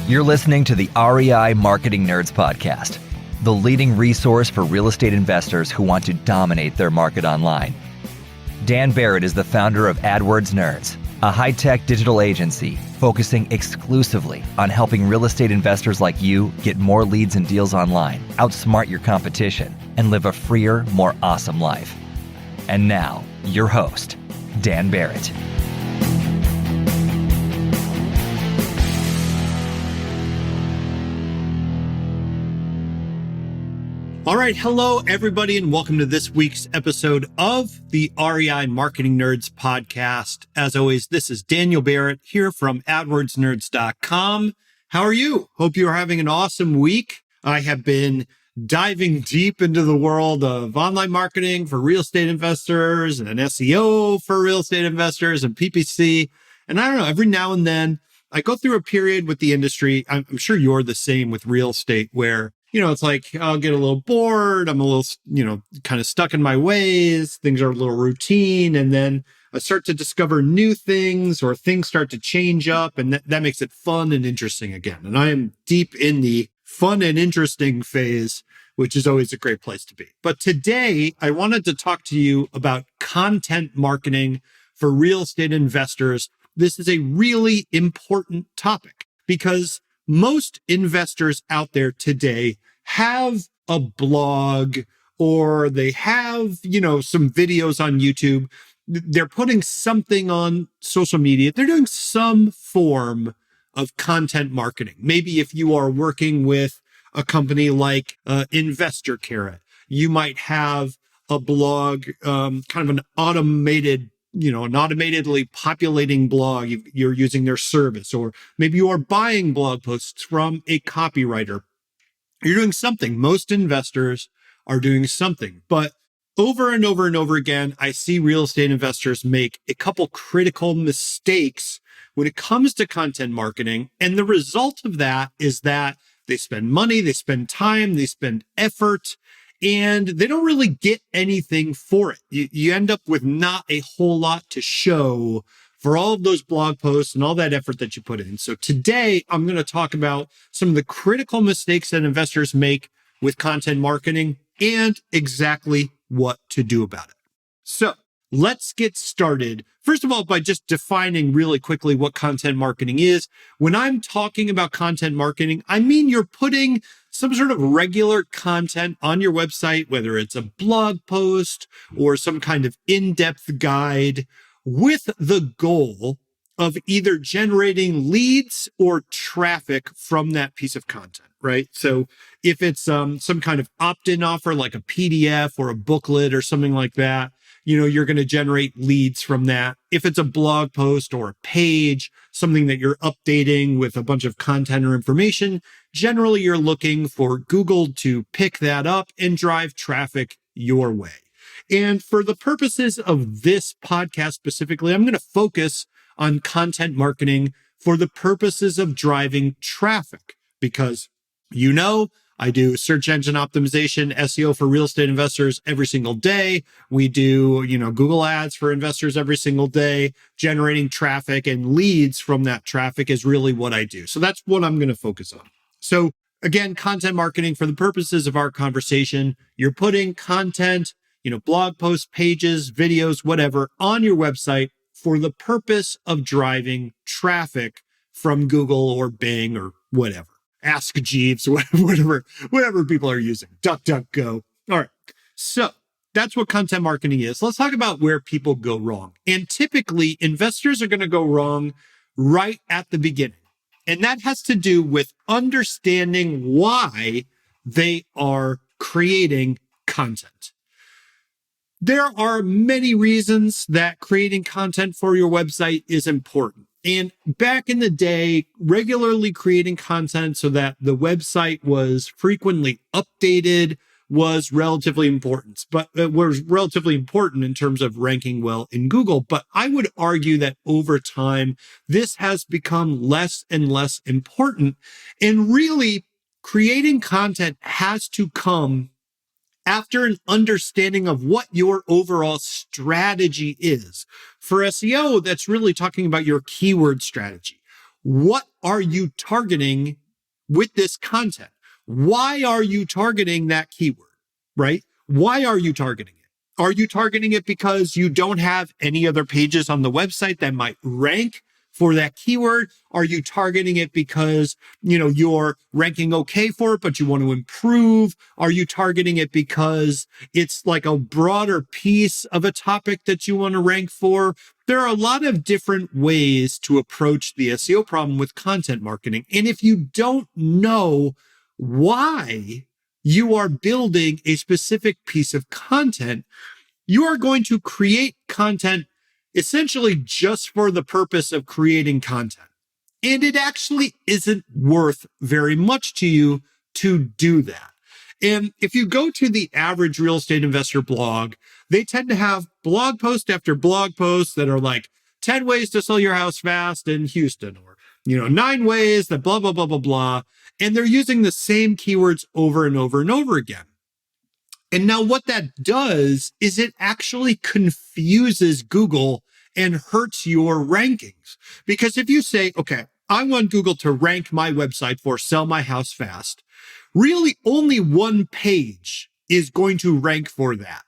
You're listening to the REI Marketing Nerds Podcast, the leading resource for real estate investors who want to dominate their market online. Dan Barrett is the founder of AdWords Nerds, a high-tech digital agency focusing exclusively on helping real estate investors like you get more leads and deals online, outsmart your competition, and live a freer, more awesome life. And now, your host, Dan Barrett. All right. Hello, everybody, and welcome to this week's episode of the REI Marketing Nerds podcast. As always, this is Daniel Barrett here from AdWordsNerds.com. How are you? Hope you are having an awesome week. I have been diving deep into the world of online marketing for real estate investors and SEO for real estate investors and PPC. And I don't know, every now and then I go through a period with the industry. I'm sure you're the same with real estate where it's like I'll get a little bored. I'm a little, kind of stuck in my ways. Things are a little routine. And then I start to discover new things or things start to change up. And that makes it fun and interesting again. And I am deep in the fun and interesting phase, which is always a great place to be. But today I wanted to talk to you about content marketing for real estate investors. This is a really important topic because most investors out there today have a blog or they have, some videos on YouTube. They're putting something on social media. They're doing some form of content marketing. Maybe if you are working with a company like Investor Carrot, you might have a blog, kind of an automated an automatedly populating blog. You're using their service, or maybe you are buying blog posts from a copywriter. You're doing something. Most investors are doing something, but over and over and over again, I see real estate investors make a couple critical mistakes when it comes to content marketing. And the result of that is that they spend money, they spend time, they spend effort, and they don't really get anything for it. You end up with not a whole lot to show for all of those blog posts and all that effort that you put in. So today I'm going to talk about some of the critical mistakes that investors make with content marketing and exactly what to do about it. So let's get started. First of all, by just defining really quickly what content marketing is. When I'm talking about content marketing, I mean you're putting some sort of regular content on your website, whether it's a blog post or some kind of in-depth guide, with the goal of either generating leads or traffic from that piece of content, right? So if it's some kind of opt-in offer like a PDF or a booklet or something like that, you're going to generate leads from that. If it's a blog post or a page, something that you're updating with a bunch of content or information, generally you're looking for Google to pick that up and drive traffic your way. And for the purposes of this podcast specifically, I'm going to focus on content marketing for the purposes of driving traffic because, I do search engine optimization, SEO for real estate investors every single day. We do, Google ads for investors every single day. Generating traffic and leads from that traffic is really what I do. So that's what I'm going to focus on. So again, content marketing for the purposes of our conversation, you're putting content, blog posts, pages, videos, whatever, on your website for the purpose of driving traffic from Google or Bing or whatever. Ask Jeeves, whatever people are using. DuckDuckGo. All right. So that's what content marketing is. Let's talk about where people go wrong. And typically, investors are going to go wrong right at the beginning. And that has to do with understanding why they are creating content. There are many reasons that creating content for your website is important. And back in the day, regularly creating content so that the website was frequently updated was relatively important, but it was relatively important in terms of ranking well in Google. But I would argue that over time, this has become less and less important. And really, creating content has to come after an understanding of what your overall strategy is. For SEO, that's really talking about your keyword strategy. what are you targeting with this content? Why are you targeting that keyword, right? Why are you targeting it? Are you targeting it because you don't have any other pages on the website that might rank for that keyword? Are you targeting it because, you're ranking okay for it, but you want to improve? Are you targeting it because it's like a broader piece of a topic that you want to rank for? There are a lot of different ways to approach the SEO problem with content marketing. And if you don't know why you are building a specific piece of content, you are going to create content essentially just for the purpose of creating content. And it actually isn't worth very much to you to do that. And if you go to the average real estate investor blog, they tend to have blog post after blog post that are like 10 ways to sell your house fast in Houston, or, 9 ways that blah, blah, blah, blah, blah. And they're using the same keywords over and over and over again. And now what that does is it actually confuses Google and hurts your rankings. Because if you say, okay, I want Google to rank my website for sell my house fast, really only one page is going to rank for that.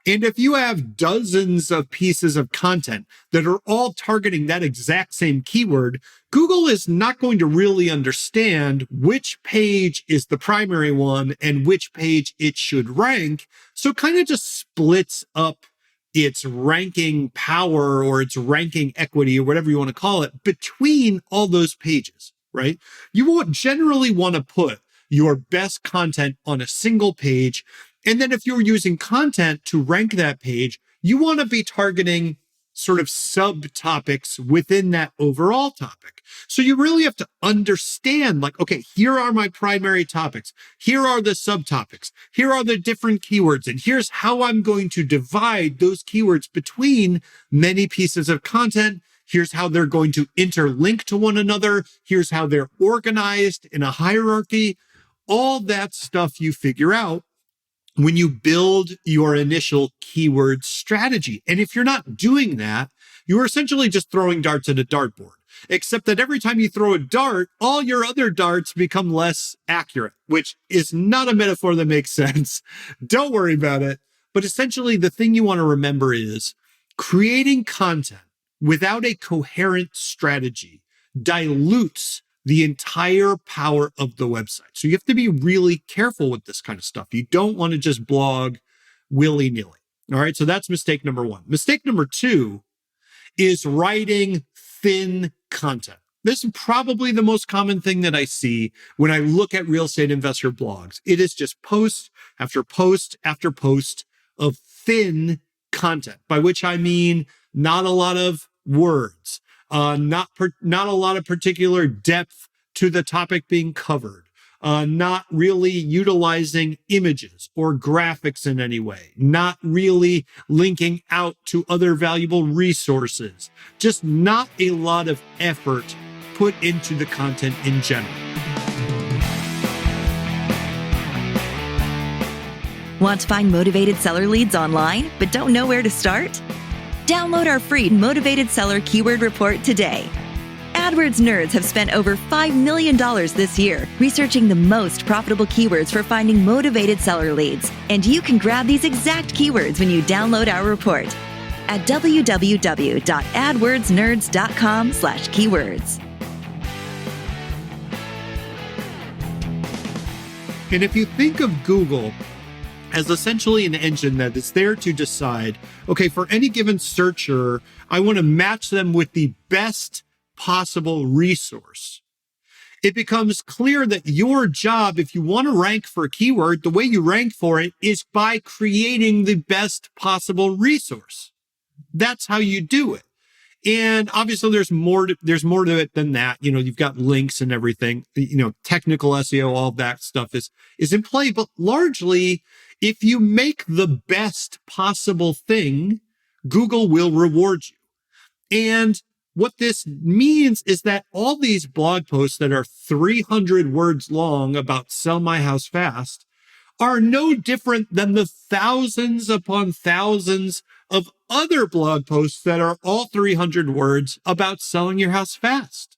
And if you have dozens of pieces of content that are all targeting that exact same keyword, Google is not going to really understand which page is the primary one and which page it should rank. So it kind of just splits up its ranking power or its ranking equity or whatever you want to call it between all those pages, right? You won't generally want to put your best content on a single page. And then if you're using content to rank that page, you want to be targeting sort of subtopics within that overall topic. So you really have to understand, like, okay, here are my primary topics. Here are the subtopics. Here are the different keywords. And here's how I'm going to divide those keywords between many pieces of content. Here's how they're going to interlink to one another. Here's how they're organized in a hierarchy. All that stuff you figure out when you build your initial keyword strategy. And if you're not doing that, you're essentially just throwing darts at a dartboard, except that every time you throw a dart, all your other darts become less accurate, which is not a metaphor that makes sense. Don't worry about it. But essentially, the thing you want to remember is creating content without a coherent strategy dilutes the entire power of the website. So you have to be really careful with this kind of stuff. You don't want to just blog willy-nilly. All right. So that's mistake number 1. Mistake number 2 is writing thin content. This is probably the most common thing that I see when I look at real estate investor blogs. It is just post after post after post of thin content, by which I mean not a lot of words, not a lot of particular depth to the topic being covered, not really utilizing images or graphics in any way, not really linking out to other valuable resources, just not a lot of effort put into the content in general. Want to find motivated seller leads online, but don't know where to start? Download our free Motivated Seller Keyword Report today. AdWords nerds have spent over $5 million this year researching the most profitable keywords for finding motivated seller leads. And you can grab these exact keywords when you download our report at www.adwordsnerds.com/keywords. And if you think of Google as essentially an engine that is there to decide, okay, for any given searcher, I want to match them with the best possible resource. It becomes clear that your job, if you want to rank for a keyword, the way you rank for it is by creating the best possible resource. That's how you do it. And obviously there's more to it than that. You've got links and everything, technical SEO, all that stuff is in play, but largely, if you make the best possible thing, Google will reward you. And what this means is that all these blog posts that are 300 words long about sell my house fast are no different than the thousands upon thousands of other blog posts that are all 300 words about selling your house fast.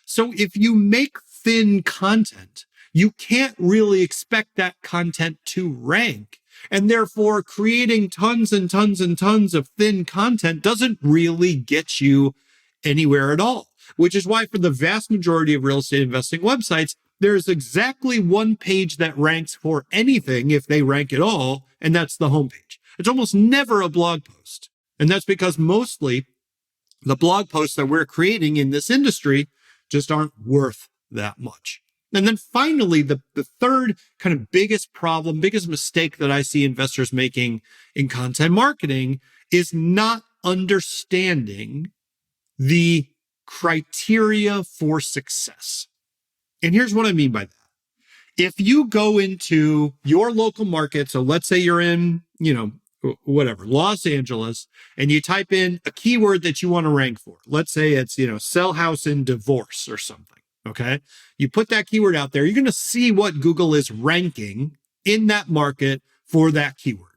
So if you make thin content, you can't really expect that content to rank. And therefore, creating tons and tons and tons of thin content doesn't really get you anywhere at all, which is why for the vast majority of real estate investing websites, there's exactly one page that ranks for anything if they rank at all, and that's the homepage. It's almost never a blog post. And that's because mostly the blog posts that we're creating in this industry just aren't worth that much. And then finally, the third kind of biggest problem, biggest mistake that I see investors making in content marketing is not understanding the criteria for success. And here's what I mean by that. If you go into your local market, so let's say you're in, whatever, Los Angeles, and you type in a keyword that you want to rank for. Let's say it's, sell house and divorce or something. Okay. You put that keyword out there, you're going to see what Google is ranking in that market for that keyword.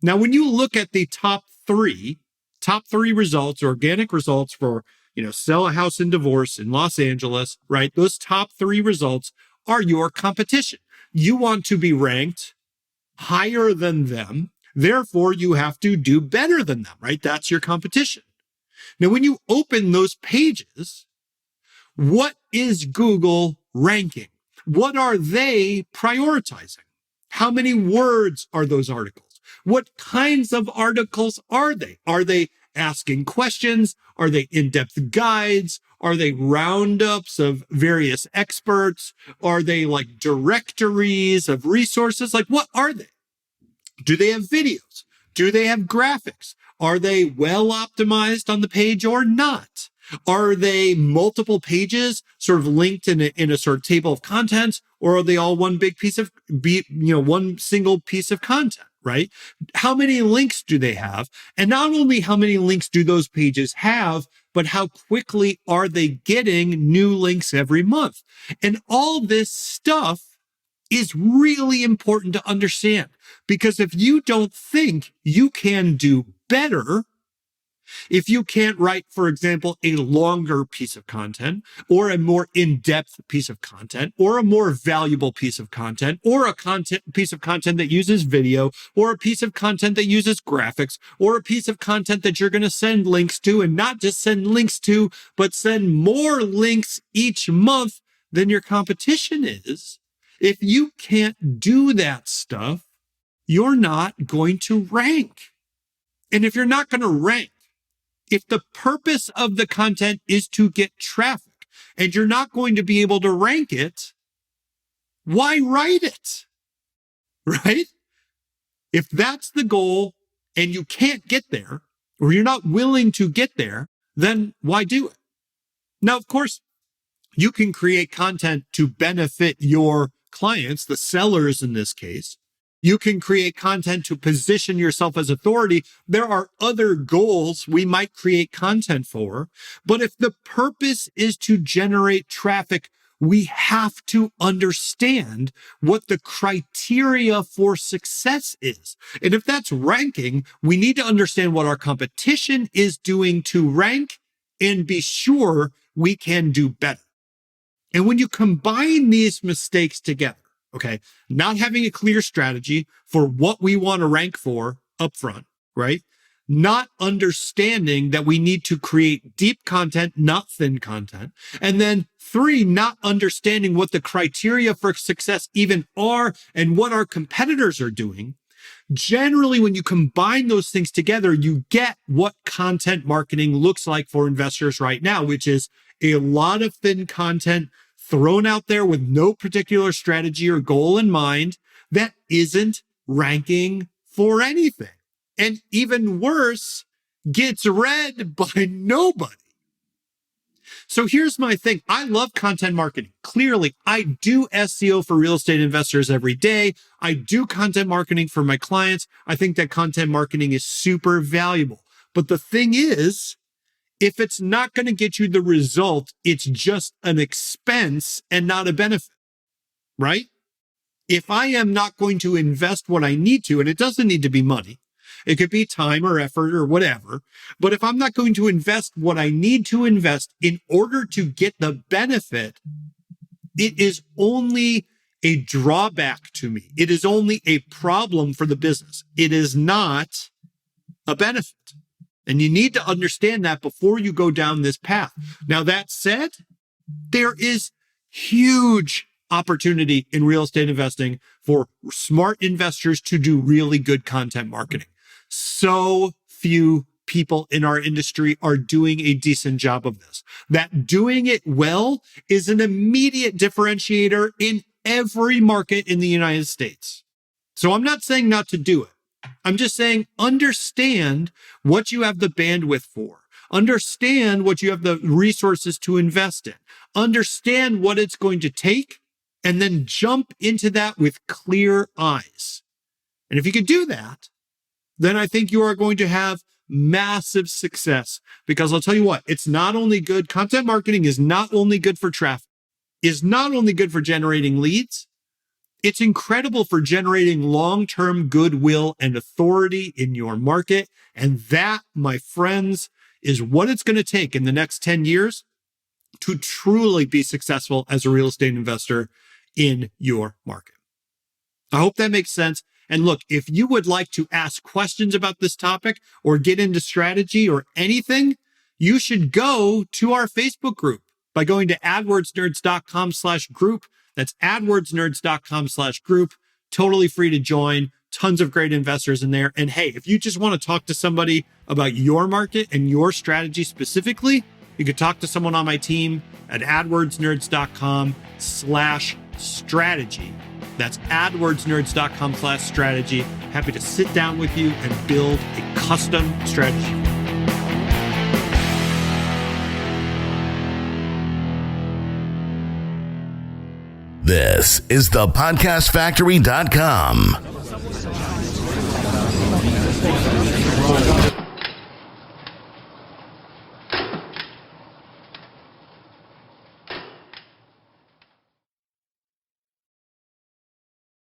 Now, when you look at the top three results, organic results for, sell a house and divorce in Los Angeles, right? Those top three results are your competition. You want to be ranked higher than them. Therefore, you have to do better than them, right? That's your competition. Now, when you open those pages, what is Google ranking? What are they prioritizing? How many words are those articles? What kinds of articles are they? Are they asking questions? Are they in-depth guides? Are they roundups of various experts? Are they like directories of resources? Like, what are they? Do they have videos? Do they have graphics? Are they well optimized on the page or not? Are they multiple pages sort of linked in a sort of table of contents, or are they all one big piece of, one single piece of content, right? How many links do they have? And not only how many links do those pages have, but how quickly are they getting new links every month? And all this stuff is really important to understand, because if you don't think you can do better, if you can't write, for example, a longer piece of content or a more in-depth piece of content or a more valuable piece of content or a piece of content that uses video or a piece of content that uses graphics or a piece of content that you're going to send links to, and not just send links to, but send more links each month than your competition is, if you can't do that stuff, you're not going to rank. And if you're not going to rank, if the purpose of the content is to get traffic and you're not going to be able to rank it, why write it? Right? If that's the goal and you can't get there, or you're not willing to get there, then why do it? Now, of course, you can create content to benefit your clients, the sellers in this case. You can create content to position yourself as authority. There are other goals we might create content for, but if the purpose is to generate traffic, we have to understand what the criteria for success is. And if that's ranking, we need to understand what our competition is doing to rank and be sure we can do better. And when you combine these mistakes together, okay, not having a clear strategy for what we want to rank for upfront, right? Not understanding that we need to create deep content, not thin content. And then 3, not understanding what the criteria for success even are and what our competitors are doing. Generally, when you combine those things together, you get what content marketing looks like for investors right now, which is a lot of thin content thrown out there with no particular strategy or goal in mind that isn't ranking for anything. And even worse, gets read by nobody. So here's my thing. I love content marketing. Clearly, I do SEO for real estate investors every day. I do content marketing for my clients. I think that content marketing is super valuable. But the thing is, if it's not going to get you the result, it's just an expense and not a benefit, right? If I am not going to invest what I need to, and it doesn't need to be money, It could be time or effort or whatever. But if I'm not going to invest what I need to invest in order to get the benefit, it is only a drawback to me. It is only a problem for the business. It is not a benefit. And you need to understand that before you go down this path. Now, that said, there is huge opportunity in real estate investing for smart investors to do really good content marketing. So few people in our industry are doing a decent job of this. That doing it well is an immediate differentiator in every market in the United States. So I'm not saying not to do it. I'm just saying understand what you have the bandwidth for. Understand what you have the resources to invest in. Understand what it's going to take, and then jump into that with clear eyes. And if you can do that, then I think you are going to have massive success, because I'll tell you what, it's not only good. Content marketing is not only good for traffic, is not only good for generating leads. It's incredible for generating long-term goodwill and authority in your market. And that, my friends, is what it's going to take in the next 10 years to truly be successful as a real estate investor in your market. I hope that makes sense. And look, if you would like to ask questions about this topic or get into strategy or anything, you should go to our Facebook group by going to adwordsnerds.com/group. That's adwordsnerds.com/group. Totally free to join. Tons of great investors in there. And hey, if you just want to talk to somebody about your market and your strategy specifically, you could talk to someone on my team at adwordsnerds.com/strategy. That's adwordsnerds.com/strategy. Happy to sit down with you and build a custom strategy. This is thepodcastfactory.com.